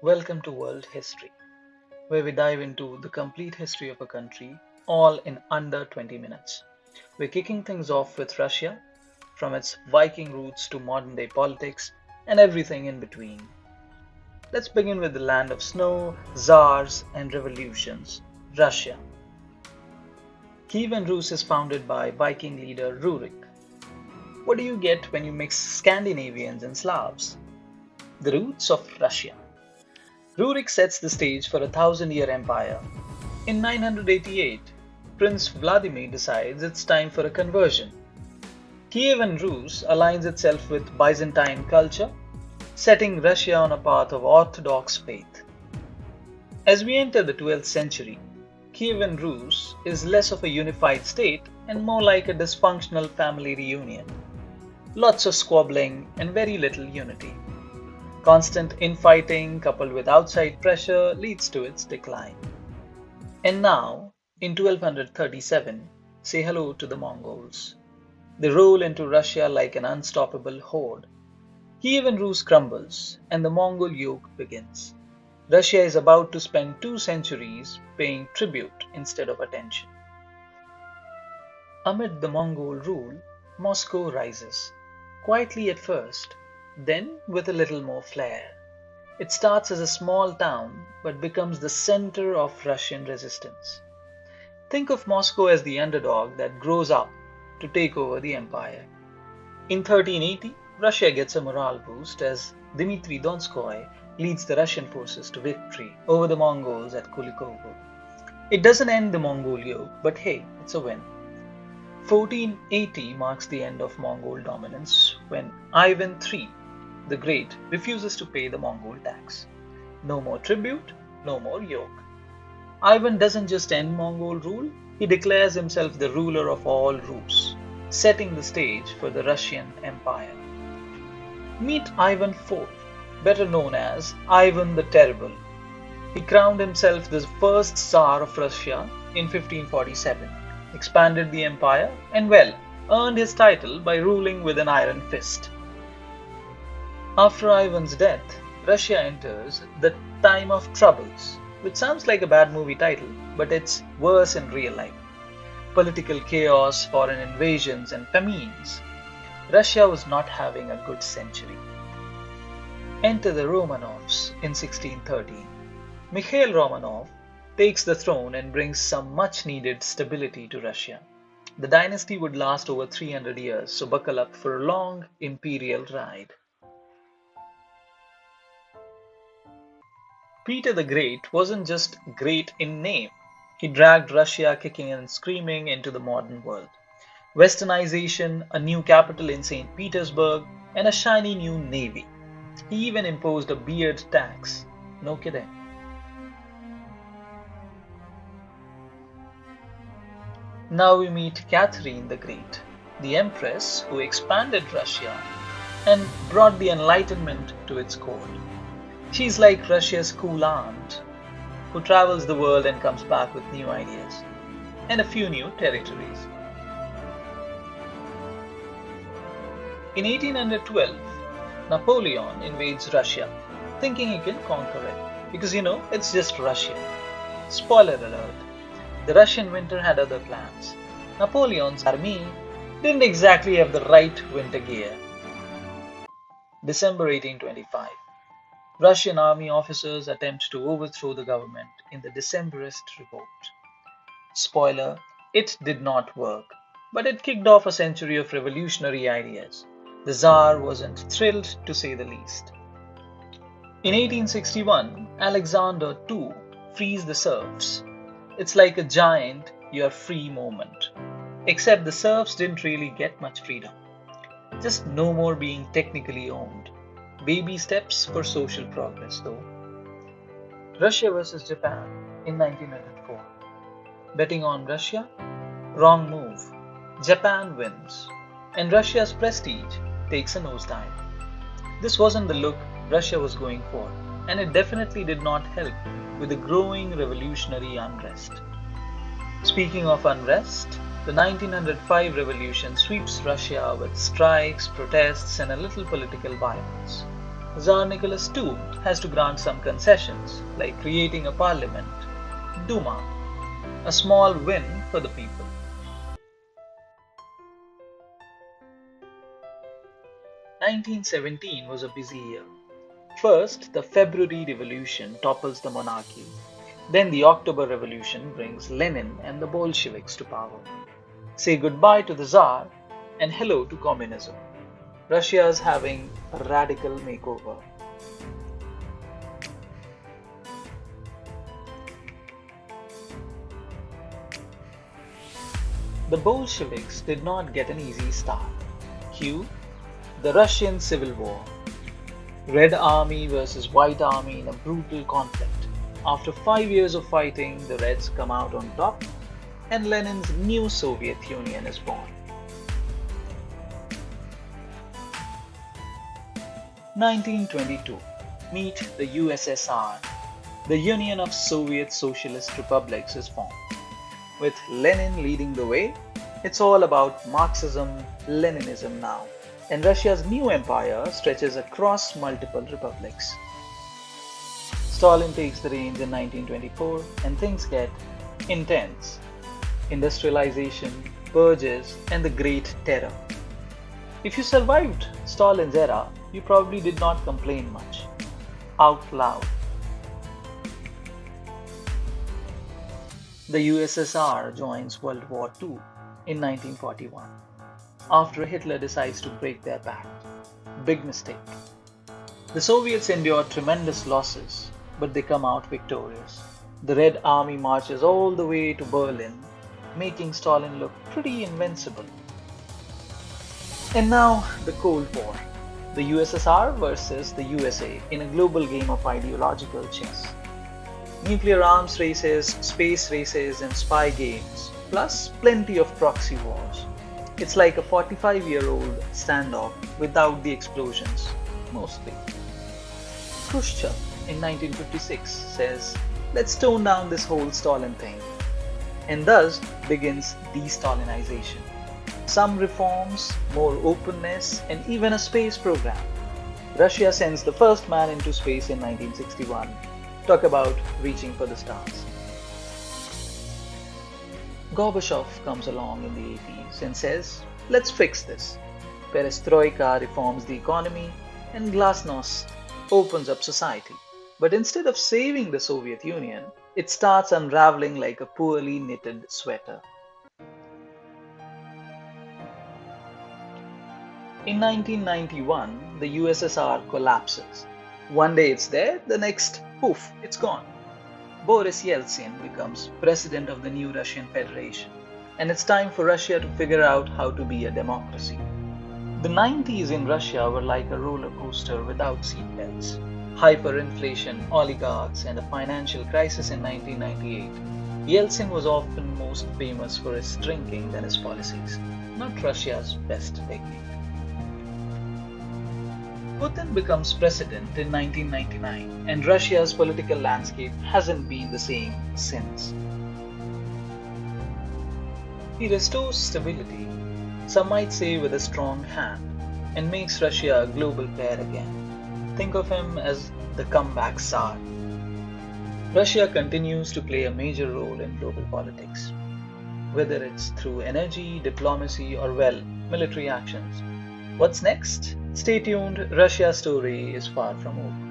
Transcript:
Welcome to World History, where we dive into the complete history of a country, all in under 20 minutes. We're kicking things off with Russia, from its Viking roots to modern day politics, and everything in between. Let's begin with the land of snow, czars, and revolutions, Russia. Kievan Rus is founded by Viking leader Rurik. What do you get when you mix Scandinavians and Slavs? The roots of Russia. Rurik sets the stage for a thousand-year empire. In 988, Prince Vladimir decides it's time for a conversion. Kievan Rus aligns itself with Byzantine culture, setting Russia on a path of Orthodox faith. As we enter the 12th century, Kievan Rus is less of a unified state and more like a dysfunctional family reunion. Lots of squabbling and very little unity. Constant infighting coupled with outside pressure leads to its decline. And now, in 1237, say hello to the Mongols. They roll into Russia like an unstoppable horde. Kievan Rus crumbles, and the Mongol yoke begins. Russia is about to spend 2 centuries paying tribute instead of attention. Amid the Mongol rule, Moscow rises, quietly at first, then with a little more flair. It starts as a small town but becomes the center of Russian resistance. Think of Moscow as the underdog that grows up to take over the empire. In 1380, Russia gets a morale boost as Dmitry Donskoy leads the Russian forces to victory over the Mongols at Kulikovo. It doesn't end the Mongol yoke, but hey, it's a win. 1480 marks the end of Mongol dominance when Ivan III the Great refuses to pay the Mongol tax. No more tribute, no more yoke. Ivan doesn't just end Mongol rule, he declares himself the ruler of all Rus, setting the stage for the Russian Empire. Meet Ivan IV, better known as Ivan the Terrible. He crowned himself the first Tsar of Russia in 1547, expanded the empire, and earned his title by ruling with an iron fist. After Ivan's death, Russia enters the Time of Troubles, which sounds like a bad movie title, but it's worse in real life. Political chaos, foreign invasions, and famines. Russia was not having a good century. Enter the Romanovs in 1613. Mikhail Romanov takes the throne and brings some much needed stability to Russia. The dynasty would last over 300 years, so buckle up for a long imperial ride. Peter the Great wasn't just great in name, he dragged Russia kicking and screaming into the modern world. Westernization, a new capital in St. Petersburg, and a shiny new navy. He even imposed a beard tax. No kidding. Now we meet Catherine the Great, the Empress who expanded Russia and brought the Enlightenment to its core. She's like Russia's cool aunt, who travels the world and comes back with new ideas and a few new territories. In 1812, Napoleon invades Russia, thinking he can conquer it, because it's just Russia. Spoiler alert, the Russian winter had other plans. Napoleon's army didn't exactly have the right winter gear. December 1825. Russian army officers attempt to overthrow the government in the Decembrist revolt. Spoiler, it did not work, but it kicked off a century of revolutionary ideas. The Tsar wasn't thrilled, to say the least. In 1861, Alexander II frees the serfs. It's like a giant "you're free" moment. Except the serfs didn't really get much freedom. Just no more being technically owned. Baby steps for social progress, though. Russia versus Japan in 1904. Betting on Russia? Wrong move. Japan wins, and Russia's prestige takes a nosedive. This wasn't the look Russia was going for, and it definitely did not help with the growing revolutionary unrest. Speaking of unrest, the 1905 revolution sweeps Russia with strikes, protests, and a little political violence. Tsar Nicholas too has to grant some concessions, like creating a parliament, Duma, a small win for the people. 1917 was a busy year. First, the February Revolution topples the monarchy. Then the October Revolution brings Lenin and the Bolsheviks to power. Say goodbye to the Tsar and hello to communism. Russia is having a radical makeover. The Bolsheviks did not get an easy start. Cue the Russian Civil War. Red Army versus White Army in a brutal conflict. After 5 years of fighting, the Reds come out on top and Lenin's new Soviet Union is born. 1922. Meet the USSR. The Union of Soviet Socialist Republics is formed. With Lenin leading the way, it's all about Marxism, Leninism now, and Russia's new empire stretches across multiple republics. Stalin takes the reins in 1924 and things get intense. Industrialization, purges, and the Great Terror. If you survived Stalin's era, you probably did not complain much. Out loud. The USSR joins World War II in 1941 after Hitler decides to break their pact. Big mistake. The Soviets endure tremendous losses, but they come out victorious. The Red Army marches all the way to Berlin, making Stalin look pretty invincible. And now the Cold War. The USSR versus the USA in a global game of ideological chess. Nuclear arms races, space races, and spy games, plus plenty of proxy wars. It's like a 45-year-old standoff without the explosions, mostly. Khrushchev in 1956 says, let's tone down this whole Stalin thing, and thus begins de-Stalinization. Some reforms, more openness, and even a space program. Russia sends the first man into space in 1961. Talk about reaching for the stars. Gorbachev comes along in the 80s and says, let's fix this. Perestroika reforms the economy and Glasnost opens up society. But instead of saving the Soviet Union, it starts unraveling like a poorly knitted sweater. In 1991, the USSR collapses. One day it's there, the next, poof, it's gone. Boris Yeltsin becomes president of the new Russian Federation, and it's time for Russia to figure out how to be a democracy. The 90s in Russia were like a roller coaster without seatbelts. Hyperinflation, oligarchs, and a financial crisis in 1998. Yeltsin was often most famous for his drinking than his policies, not Russia's best decade. Putin becomes president in 1999, and Russia's political landscape hasn't been the same since. He restores stability, some might say with a strong hand, and makes Russia a global player again. Think of him as the comeback Tsar. Russia continues to play a major role in global politics, whether it's through energy, diplomacy, or military actions. What's next? Stay tuned, Russia's story is far from over.